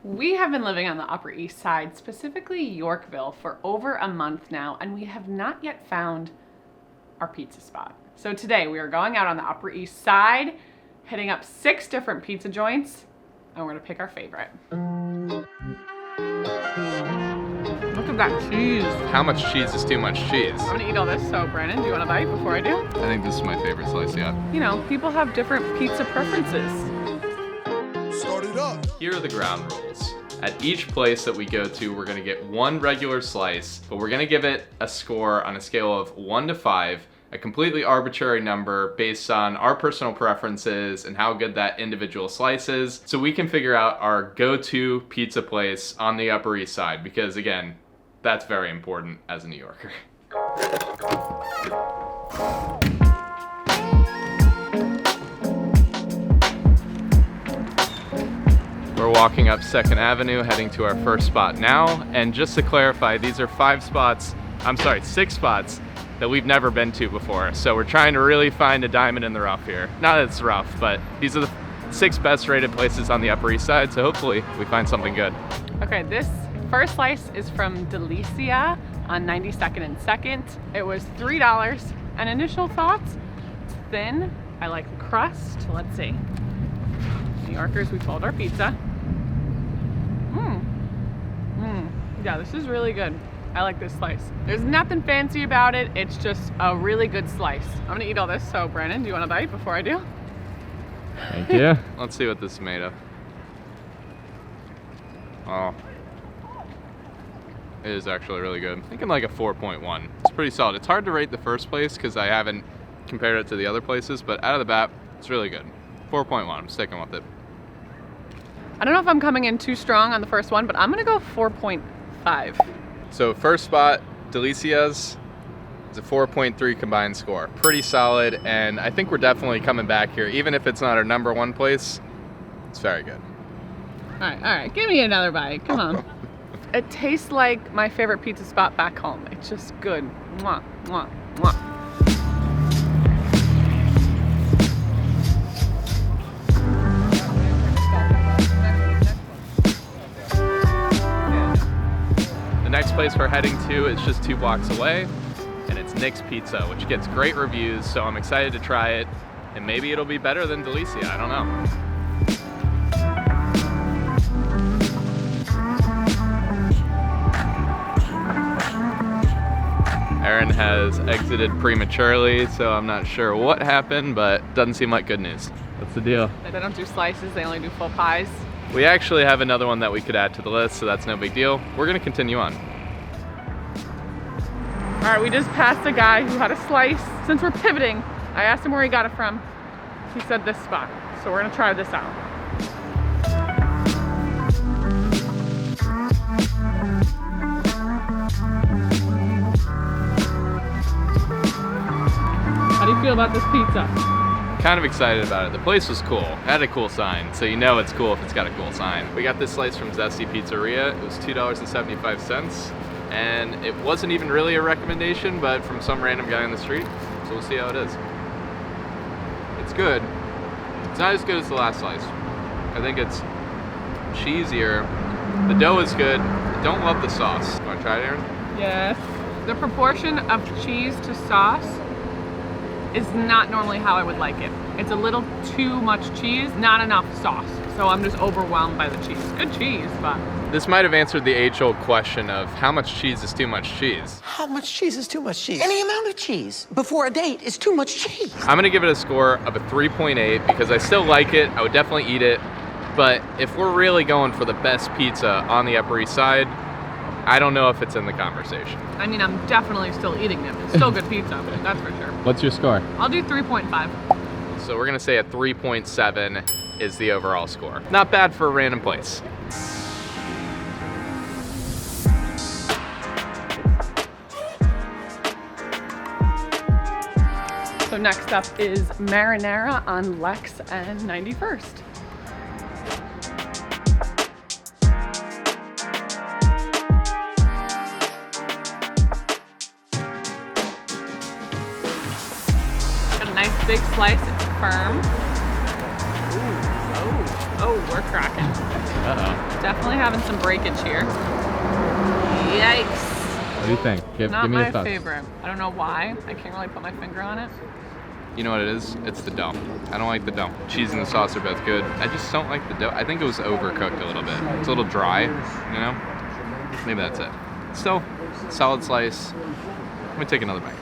We have been living on the Upper East Side, specifically Yorkville, for over a month now, and we have not yet found our pizza spot. So today we are going out on the Upper East Side, hitting up 6 different pizza joints, and we're gonna pick our favorite. Look at that cheese. How much cheese is too much cheese? I'm gonna eat all this, so Brandon, do you want a bite before I do? I think this is my favorite slice yet. You know, people have different pizza preferences. Start it up. Here are the ground rules. At each place that we go to, we're gonna get 1 regular slice, but we're gonna give it a score on a scale of 1 to 5, a completely arbitrary number based on our personal preferences and how good that individual slice is, so we can figure out our go-to pizza place on the Upper East Side, because again, that's very important as a New Yorker. We're walking up 2nd Avenue, heading to our first spot now. And just to clarify, these are 6 spots that we've never been to before. So we're trying to really find a diamond in the rough here. Not that it's rough, but these are the 6 best rated places on the Upper East Side. So hopefully we find something good. Okay, this first slice is from Delizias on 92nd and 2nd. It was $3. And initial thoughts, it's thin. I like the crust. Let's see. New Yorkers, we fold our pizza. Yeah, this is really good. I like this slice. There's nothing fancy about it. It's just a really good slice. I'm gonna eat all this. So Brandon, do you want a bite before I do? Thank you. Let's see what this is made of. Oh. It is actually really good. I'm thinking like a 4.1. It's pretty solid. It's hard to rate the first place because I haven't compared it to the other places, but out of the bat, it's really good. 4.1, I'm sticking with it. I don't know if I'm coming in too strong on the first one, but I'm gonna go 4.5. So first spot, Delizias, is a 4.3 combined score. Pretty solid, and I think we're definitely coming back here. Even if it's not our number 1 place, it's very good. All right, give me another bite, come on. It tastes like my favorite pizza spot back home. It's just good. Mwah, mwah, mwah. The next place we're heading to is just 2 blocks away, and it's Nick's Pizza, which gets great reviews, so I'm excited to try it, and maybe it'll be better than Delizias, I don't know. Aaron has exited prematurely, so I'm not sure what happened, but doesn't seem like good news. What's the deal? They don't do slices, they only do full pies. We actually have another one that we could add to the list, so that's no big deal. We're gonna continue on. All right, we just passed a guy who had a slice. Since we're pivoting, I asked him where he got it from. He said this spot, so we're gonna try this out. How do you feel about this pizza? Kind of excited about it. The place was cool. It had a cool sign, so you know it's cool if it's got a cool sign. We got this slice from Zesty Pizzeria. It was $2.75, and it wasn't even really a recommendation, but from some random guy on the street, so we'll see how it is. It's good. It's not as good as the last slice. I think it's cheesier. The dough is good. I don't love the sauce. You want to try it, Aaron? Yes. The proportion of cheese to sauce is not normally how I would like it. It's a little too much cheese, not enough sauce. So I'm just overwhelmed by the cheese. Good cheese, but... This might have answered the age-old question of how much cheese is too much cheese. How much cheese is too much cheese? Any amount of cheese before a date is too much cheese. I'm gonna give it a score of a 3.8 because I still like it. I would definitely eat it. But if we're really going for the best pizza on the Upper East Side, I don't know if it's in the conversation. I mean, I'm definitely still eating it. It's still good pizza, that's for sure. What's your score? I'll do 3.5. So we're gonna say a 3.7 is the overall score. Not bad for a random place. So next up is Marinara on Lex and 91st. Got a nice big slice, it's firm. Ooh, oh, we're cracking. Uh-oh. definitely having some breakage here. Yikes. What do you think? Give Not me your my thoughts. favorite. I don't know why. I can't really put my finger on it. You know what it is? It's the dough. I don't like the dough. Cheese and the sauce are both good. I just don't like the dough. I think it was overcooked a little bit. It's a little dry, you know? Maybe that's it. Still, solid slice. Let me take another bite.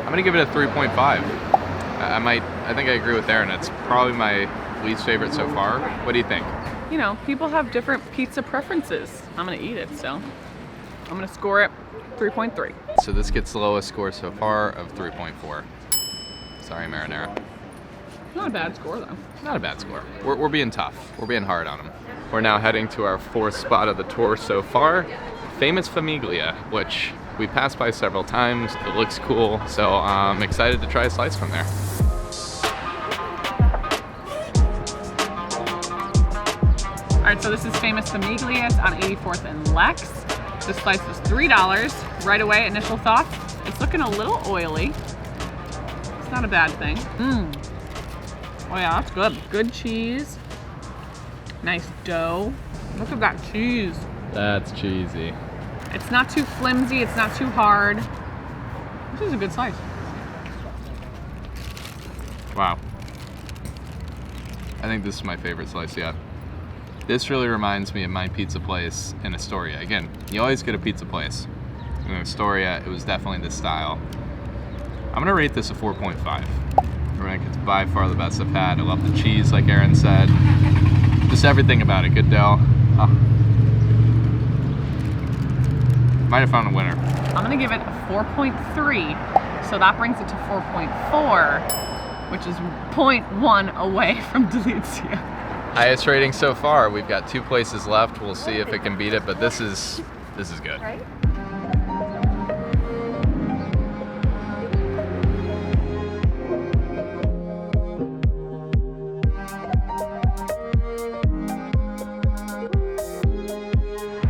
I'm gonna give it a 3.5. I think I agree with Aaron. It's probably my least favorite so far. What do you think? You know, people have different pizza preferences. I'm gonna eat it still. I'm gonna score it 3.3. So this gets the lowest score so far of 3.4. Sorry, Marinara. Not a bad score though. Not a bad score. We're being tough. We're being hard on them. We're now heading to our fourth spot of the tour so far, famous Famiglia, which we passed by several times. It looks cool, so I'm excited to try a slice from there. All right, so this is famous Famiglia. It's on 84th and Lex. This slice is $3. Right away, initial thoughts. It's looking a little oily. It's not a bad thing. Oh yeah, that's good. Good cheese. Nice dough. Look at that cheese. That's cheesy. It's not too flimsy, it's not too hard. This is a good slice. Wow. I think this is my favorite slice yet. This really reminds me of my pizza place in Astoria. Again, you always get a pizza place. In Astoria, it was definitely this style. I'm gonna rate this a 4.5. I think it's by far the best I've had. I love the cheese, like Aaron said. Just everything about it, good dough. Oh. Might have found a winner. I'm gonna give it a 4.3. So that brings it to 4.4, which is 0.1 away from Delizias. Highest rating so far. We've got 2 places left. We'll see if it can beat it, but this is good. Right?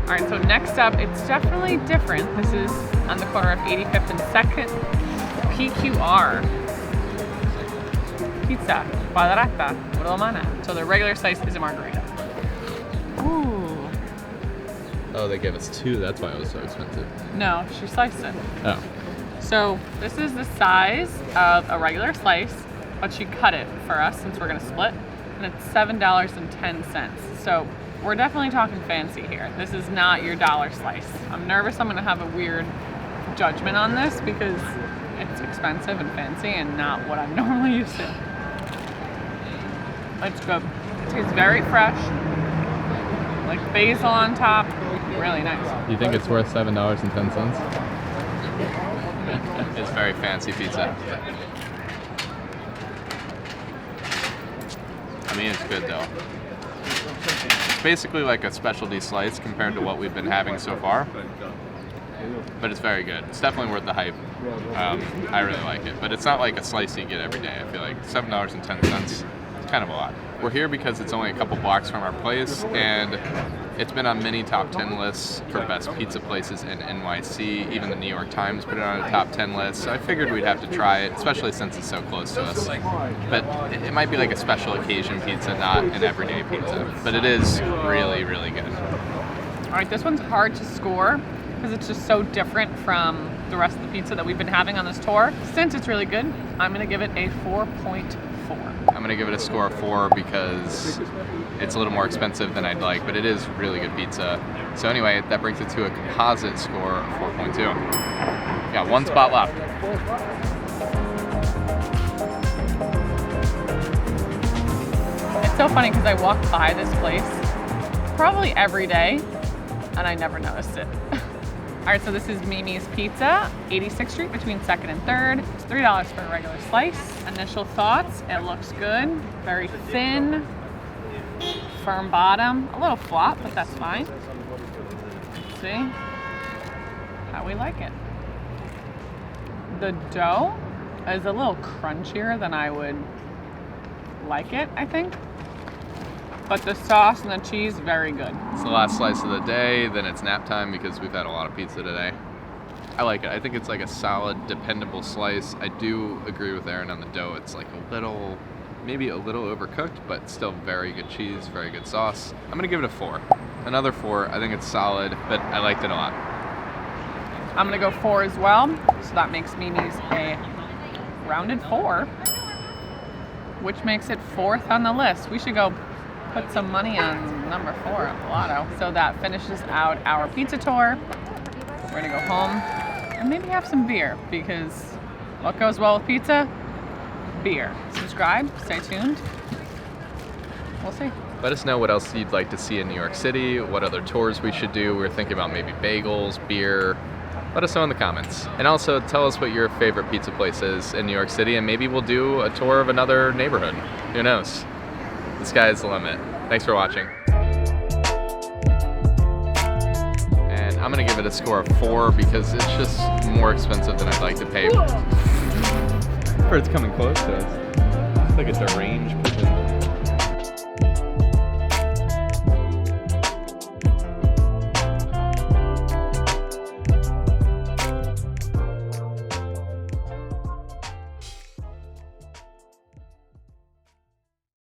All right, so next up, it's definitely different. This is on the corner of 85th and 2nd. PQR. Pizza quadrata romana. So the regular slice is a margarita. Ooh. Oh, they gave us 2. That's why it was so expensive. No, she sliced it. Oh. So this is the size of a regular slice, but she cut it for us since we're gonna split, and it's $7.10. So we're definitely talking fancy here. This is not your dollar slice. I'm nervous I'm gonna have a weird judgment on this because it's expensive and fancy and not what I'm normally used to. It's good. It tastes very fresh, like basil on top, really nice. You think it's worth $7.10? It's very fancy pizza. I mean, it's good though. It's basically like a specialty slice compared to what we've been having so far, but it's very good. It's definitely worth the hype. I really like it, but it's not like a slice you get every day. I feel like $7.10 is kind of a lot. We're here because it's only a couple blocks from our place, and it's been on many top 10 lists for best pizza places in NYC. Even the New York Times put it on a top 10 list, so I figured we'd have to try it, especially since it's so close to us. But it might be like a special occasion pizza, not an everyday pizza. But it is really, really good. All right, this one's hard to score because it's just so different from the rest of the pizza that we've been having on this tour. Since it's really good, I'm gonna give it a 4.4. I'm gonna give it a score of 4 because it's a little more expensive than I'd like, but it is really good pizza. So anyway, that brings it to a composite score of 4.2. Got 1 spot left. It's so funny because I walk by this place probably every day and I never noticed it. All right, so this is Mimi's Pizza, 86th Street between 2nd and 3rd. It's $3 for a regular slice. Initial thoughts, it looks good. Very thin, firm bottom, a little flop, but that's fine. Let's see how we like it. The dough is a little crunchier than I would like it, I think. But the sauce and the cheese, very good. It's the last slice of the day, then it's nap time because we've had a lot of pizza today. I like it. I think it's like a solid, dependable slice. I do agree with Aaron on the dough. It's like a little, maybe a little overcooked, but still very good cheese, very good sauce. I'm gonna give it a 4. another 4. I think it's solid, but I liked it a lot. I'm gonna go 4 as well. So that makes Mimi's a rounded 4, which makes it 4th on the list. We should go put some money on number 4 on the lotto. So that finishes out our pizza tour. We're gonna go home and maybe have some beer, because what goes well with pizza? Beer. Subscribe, stay tuned. We'll see. Let us know what else you'd like to see in New York City, what other tours we should do. We're thinking about maybe bagels, beer. Let us know in the comments. And also tell us what your favorite pizza place is in New York City, and maybe we'll do a tour of another neighborhood. Who knows? The sky is the limit. Thanks for watching. And I'm gonna give it a score of 4 because it's just more expensive than I'd like to pay. For it's coming close to us. It's like it's a range pigeon.